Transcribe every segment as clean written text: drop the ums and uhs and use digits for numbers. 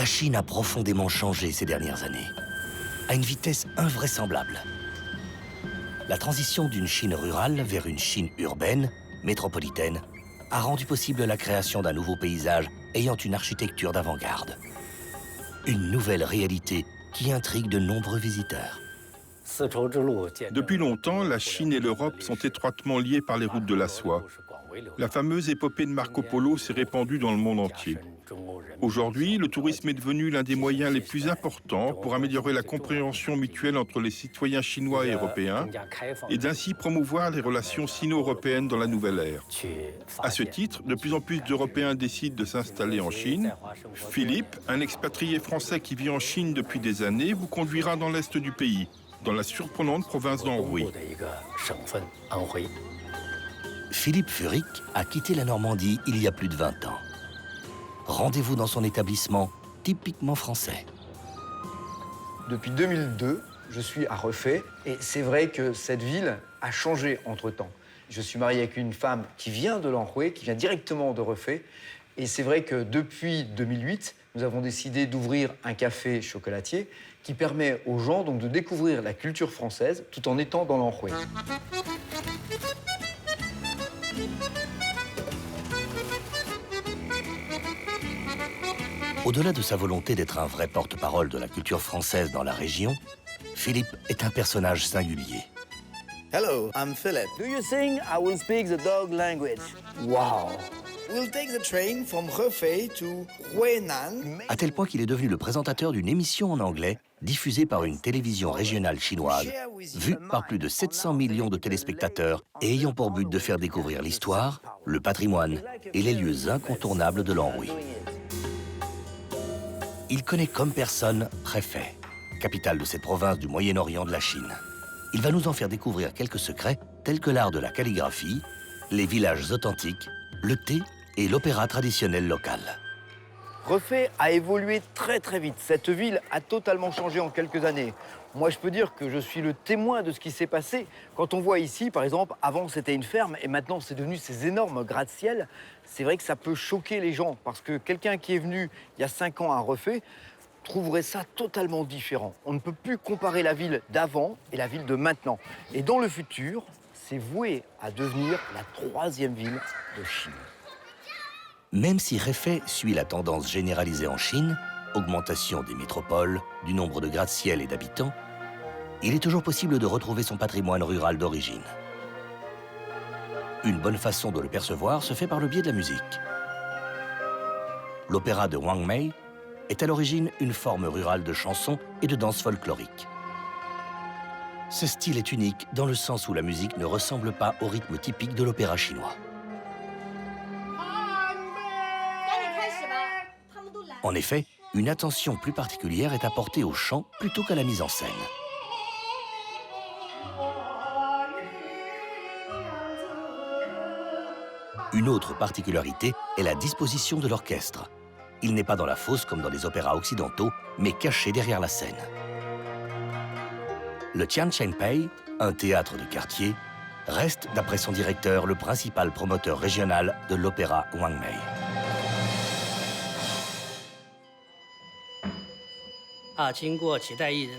Chine a profondément changé ces dernières années, à une vitesse invraisemblable. La transition d'une Chine rurale vers une Chine urbaine, métropolitaine, a rendu possible la création d'un nouveau paysage ayant une architecture d'avant-garde. Une nouvelle réalité qui intrigue de nombreux visiteurs. Depuis longtemps, la Chine et l'Europe sont étroitement liées par les routes de la soie. La fameuse épopée de Marco Polo s'est répandue dans le monde entier. Aujourd'hui, le tourisme est devenu l'un des moyens les plus importants pour améliorer la compréhension mutuelle entre les citoyens chinois et européens et d'ainsi promouvoir les relations sino-européennes dans la nouvelle ère. À ce titre, de plus en plus d'Européens décident de s'installer en Chine. Philippe, un expatrié français qui vit en Chine depuis des années, vous conduira dans l'est du pays, dans la surprenante province d'Anhui. Philippe Furic a quitté la Normandie il y a plus de 20 ans. Rendez-vous dans son établissement typiquement français. Depuis 2002, je suis à Refait et c'est vrai que cette ville a changé entre-temps. Je suis marié avec une femme qui vient de l'Anhui, qui vient directement de Refait. Et c'est vrai que depuis 2008, nous avons décidé d'ouvrir un café chocolatier qui permet aux gens donc de découvrir la culture française tout en étant dans l'Anhui. Au-delà de sa volonté d'être un vrai porte-parole de la culture française dans la région, Philippe est un personnage singulier. Hello, I'm Philip. Do you think I will speak the dog language? Wow! We'll take the train from Hefei to Huainan. À tel point qu'il est devenu le présentateur d'une émission en anglais diffusée par une télévision régionale chinoise, vue par plus de 700 millions de téléspectateurs et ayant pour but de faire découvrir l'histoire, le patrimoine et les lieux incontournables de l'Anhui. Il connaît comme personne Hefei, capitale de cette province du Moyen-Orient de la Chine. Il va nous en faire découvrir quelques secrets tels que l'art de la calligraphie, les villages authentiques, le thé et l'opéra traditionnel local. Refait a évolué très très vite. Cette ville a totalement changé en quelques années. Moi, je peux dire que je suis le témoin de ce qui s'est passé. Quand on voit ici, par exemple, avant c'était une ferme et maintenant c'est devenu ces énormes gratte-ciel. C'est vrai que ça peut choquer les gens parce que quelqu'un qui est venu il y a 5 ans à Refait trouverait ça totalement différent. On ne peut plus comparer la ville d'avant et la ville de maintenant. Et dans le futur, c'est voué à devenir la 3e ville de Chine. Même si Hefei suit la tendance généralisée en Chine, augmentation des métropoles, du nombre de gratte-ciel et d'habitants, il est toujours possible de retrouver son patrimoine rural d'origine. Une bonne façon de le percevoir se fait par le biais de la musique. L'opéra de Wang Mei est à l'origine une forme rurale de chansons et de danse folklorique. Ce style est unique dans le sens où la musique ne ressemble pas au rythme typique de l'opéra chinois. En effet, une attention plus particulière est apportée au chant plutôt qu'à la mise en scène. Une autre particularité est la disposition de l'orchestre. Il n'est pas dans la fosse comme dans les opéras occidentaux, mais caché derrière la scène. Le Tianchengpei, un théâtre de quartier, reste, d'après son directeur, le principal promoteur régional de l'opéra Wang Mei.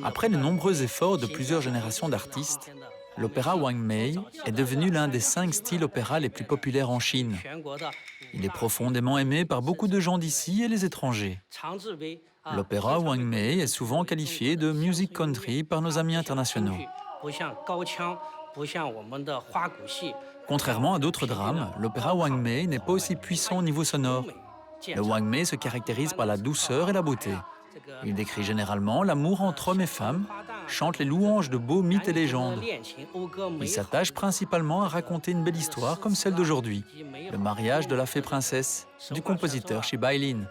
Après de nombreux efforts de plusieurs générations d'artistes, l'opéra Wang Mei est devenu l'un des 5 styles opéra les plus populaires en Chine. Il est profondément aimé par beaucoup de gens d'ici et les étrangers. L'opéra Wang Mei est souvent qualifié de music country par nos amis internationaux. Contrairement à d'autres drames, l'opéra Wang Mei n'est pas aussi puissant au niveau sonore. Le Wang Mei se caractérise par la douceur et la beauté. Il décrit généralement l'amour entre hommes et femmes, chante les louanges de beaux mythes et légendes. Il s'attache principalement à raconter une belle histoire comme celle d'aujourd'hui, le mariage de la fée princesse du compositeur Shiba Yin.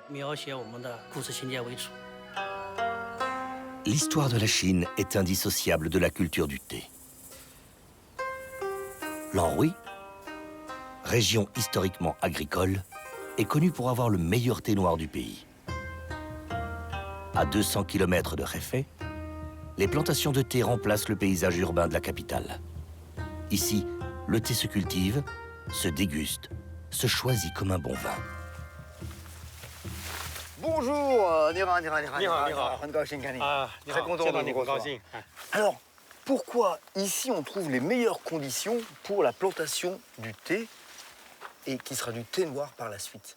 L'histoire de la Chine est indissociable de la culture du thé. L'Anhui, région historiquement agricole, est connue pour avoir le meilleur thé noir du pays. À 200 km de Hefei, les plantations de thé remplacent le paysage urbain de la capitale. Ici, le thé se cultive, se déguste, se choisit comme un bon vin. Bonjour, Nira. Très content de vous recevoir. Alors, pourquoi ici on trouve les meilleures conditions pour la plantation du thé et qui sera du thé noir par la suite?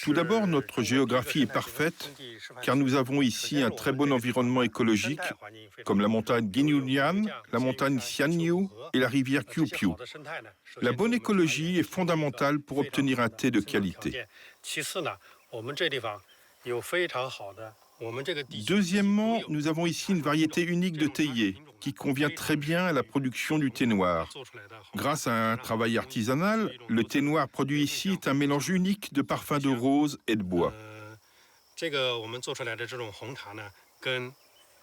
Tout d'abord, notre géographie est parfaite car nous avons ici un très bon environnement écologique comme la montagne Ginyunyan, la montagne Xianyu et la rivière Qiupiu. La bonne écologie est fondamentale pour obtenir un thé de qualité. Deuxièmement, nous avons ici une variété unique de théiers qui convient très bien à la production du thé noir. Grâce à un travail artisanal, le thé noir produit ici est un mélange unique de parfums de rose et de bois.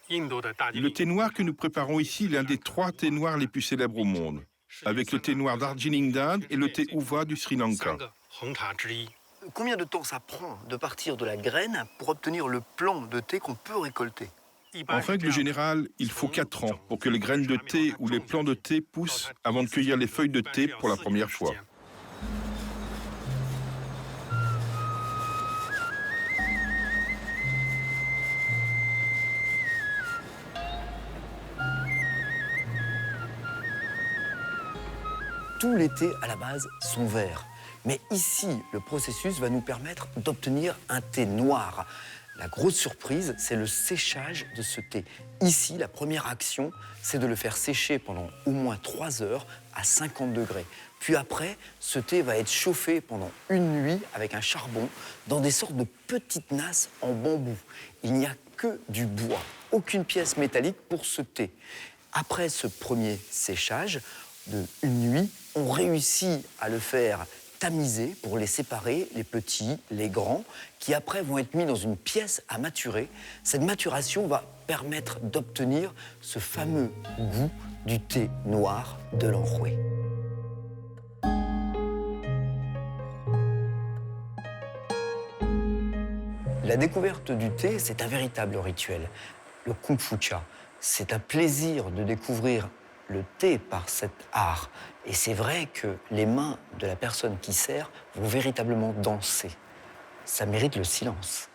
Le thé noir que nous préparons ici est l'un des 3 thés noirs les plus célèbres au monde, avec le thé noir Darjeeling d'Inde et le thé Uva du Sri Lanka. Combien de temps ça prend de partir de la graine pour obtenir le plant de thé qu'on peut récolter? En règle générale, il faut 4 ans pour que les graines de thé ou les plants de thé poussent avant de cueillir les feuilles de thé pour la première fois. Tous les thés, à la base, sont verts. Mais ici, le processus va nous permettre d'obtenir un thé noir. La grosse surprise, c'est le séchage de ce thé. Ici, la première action, c'est de le faire sécher pendant au moins 3 heures à 50 degrés. Puis après, ce thé va être chauffé pendant une nuit avec un charbon dans des sortes de petites nasses en bambou. Il n'y a que du bois, aucune pièce métallique pour ce thé. Après ce premier séchage de une nuit, on réussit à le faire tamiser pour les séparer, les petits, les grands, qui après vont être mis dans une pièce à maturer. Cette maturation va permettre d'obtenir ce fameux goût du thé noir de l'Anhui. La découverte du thé, c'est un véritable rituel. Le Kung Fu Cha, c'est un plaisir de découvrir le thé par cet art. Et c'est vrai que les mains de la personne qui sert vont véritablement danser. Ça mérite le silence.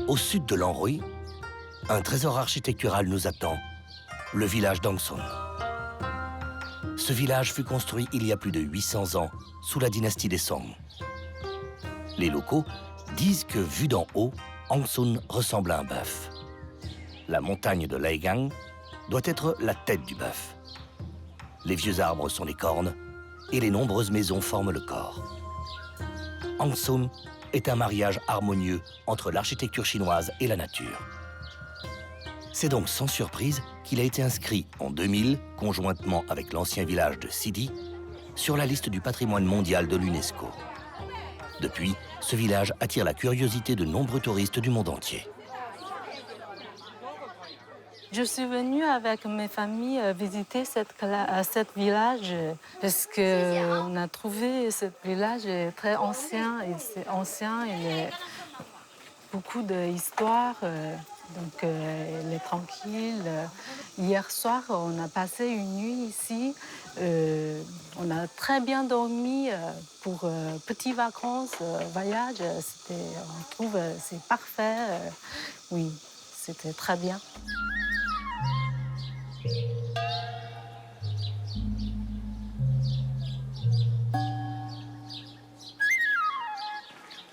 Au sud de l'Anhui, un trésor architectural nous attend, le village d'Angson. Ce village fut construit il y a plus de 800 ans, sous la dynastie des Song. Les locaux disent que, vu d'en haut, Angson ressemble à un bœuf. La montagne de Leigang doit être la tête du bœuf. Les vieux arbres sont les cornes et les nombreuses maisons forment le corps. Angson est un mariage harmonieux entre l'architecture chinoise et la nature. C'est donc sans surprise qu'il a été inscrit en 2000, conjointement avec l'ancien village de Sidi, sur la liste du patrimoine mondial de l'UNESCO. Depuis, ce village attire la curiosité de nombreux touristes du monde entier. Je suis venue avec mes familles visiter cette village parce qu'on a trouvé ce village très ancien. Et c'est ancien, il y a beaucoup d'histoires, donc il est tranquille. Hier soir, on a passé une nuit ici. On a très bien dormi pour petites vacances, voyage. On trouve c'est parfait. Oui, c'était très bien.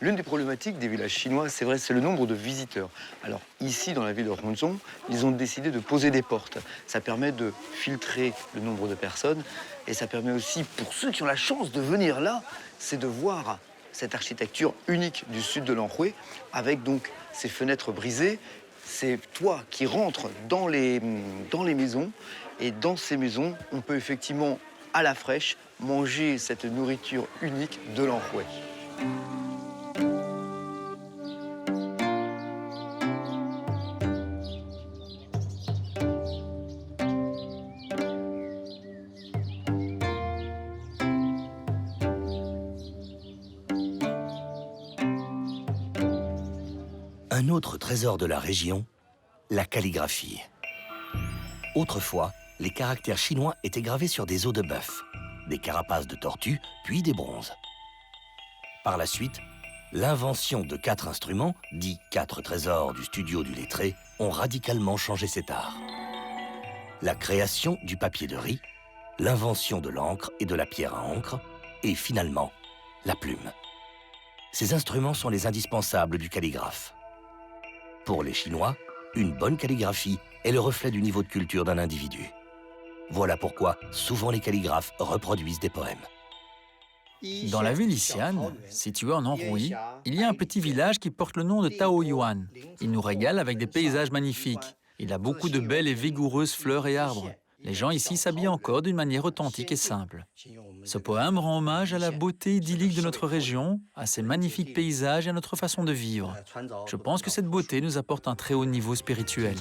L'une des problématiques des villages chinois, c'est vrai, c'est le nombre de visiteurs. Alors ici, dans la ville de Ronzhong, ils ont décidé de poser des portes. Ça permet de filtrer le nombre de personnes et ça permet aussi, pour ceux qui ont la chance de venir là, c'est de voir cette architecture unique du sud de l'Anhui, avec donc ces fenêtres brisées, ces toits qui rentrent dans les maisons. Et dans ces maisons, on peut effectivement, à la fraîche, manger cette nourriture unique de l'Anhui. Un autre trésor de la région, la calligraphie. Autrefois, les caractères chinois étaient gravés sur des os de bœuf, des carapaces de tortues, puis des bronzes. Par la suite, l'invention de 4 instruments, dits 4 trésors du studio du lettré, ont radicalement changé cet art. La création du papier de riz, l'invention de l'encre et de la pierre à encre, et finalement, la plume. Ces instruments sont les indispensables du calligraphe. Pour les Chinois, une bonne calligraphie est le reflet du niveau de culture d'un individu. Voilà pourquoi souvent les calligraphes reproduisent des poèmes. Dans la ville Xi'an, située en Anhui, il y a un petit village qui porte le nom de Taoyuan. Il nous régale avec des paysages magnifiques. Il a beaucoup de belles et vigoureuses fleurs et arbres. Les gens ici s'habillent encore d'une manière authentique et simple. Ce poème rend hommage à la beauté idyllique de notre région, à ses magnifiques paysages et à notre façon de vivre. Je pense que cette beauté nous apporte un très haut niveau spirituel.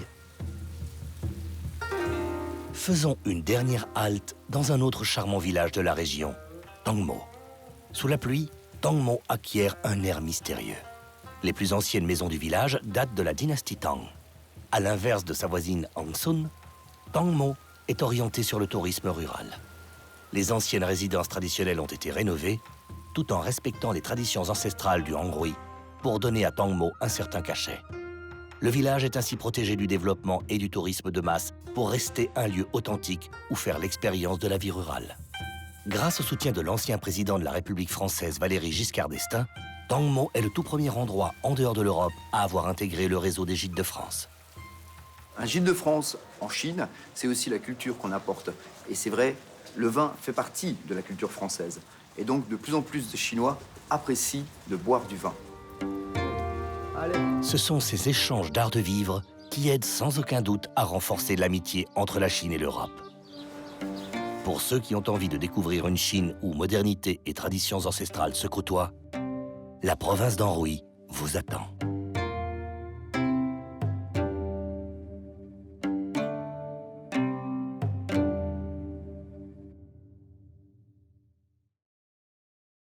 Faisons une dernière halte dans un autre charmant village de la région, Tongmo. Sous la pluie, Tongmo acquiert un air mystérieux. Les plus anciennes maisons du village datent de la dynastie Tang. À l'inverse de sa voisine Hangsun, Tongmo est orienté sur le tourisme rural. Les anciennes résidences traditionnelles ont été rénovées, tout en respectant les traditions ancestrales du Anhui, pour donner à Tongmo un certain cachet. Le village est ainsi protégé du développement et du tourisme de masse pour rester un lieu authentique où faire l'expérience de la vie rurale. Grâce au soutien de l'ancien président de la République française Valéry Giscard d'Estaing, Tongmo est le tout premier endroit en dehors de l'Europe à avoir intégré le réseau des gîtes de France. Un gîte de France en Chine, c'est aussi la culture qu'on apporte. Et c'est vrai, le vin fait partie de la culture française. Et donc, de plus en plus de Chinois apprécient de boire du vin. Ce sont ces échanges d'art de vivre qui aident sans aucun doute à renforcer l'amitié entre la Chine et l'Europe. Pour ceux qui ont envie de découvrir une Chine où modernité et traditions ancestrales se côtoient, la province d'Anhui vous attend.